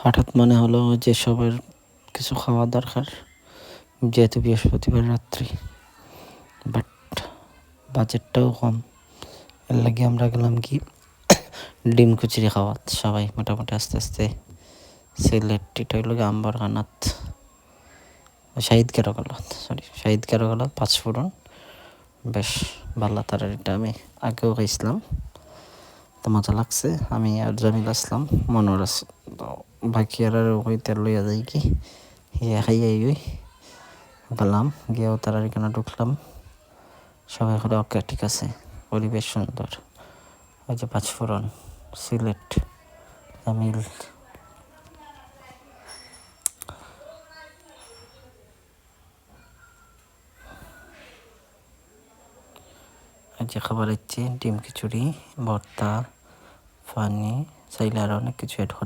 হঠাৎ মনে হলো যে সবার কিছু খাওয়া দরকার, যেহেতু বৃহস্পতিবার রাত্রি, বাট বাজেটটাও কম। এর লাগে আমরা গেলাম কি ডিম কুচিরি খাওয়াত সবাই মোটামুটি আস্তে আস্তে। সিলেট এটা হইল আম্বার কানাত, শাহিদ কারোগালত পাঁচফোড়ন, বেশ ভালো তরকারিটা। আমি আগেও খাইছিলাম, তো মজা লাগছে। আমি আর জামিল আসলাম, মনোর আছে, তো বাকি আর ওই তেল লইয়া যাই কি হিয়া খাইয়াই ওই গেলাম, গিয়েও তারার এখানে ঢুকলাম। সবাই করে ওকে ঠিক আছে, পরিবেশ সুন্দর। ওই যে পাঁচফোড়ন, সিলেট, জামিল, ওই যে খাবার হচ্ছে ডিম খিচুড়ি, ভর্তা, পানি, চাইলে আর অনেক কিছু অ্যাড করা।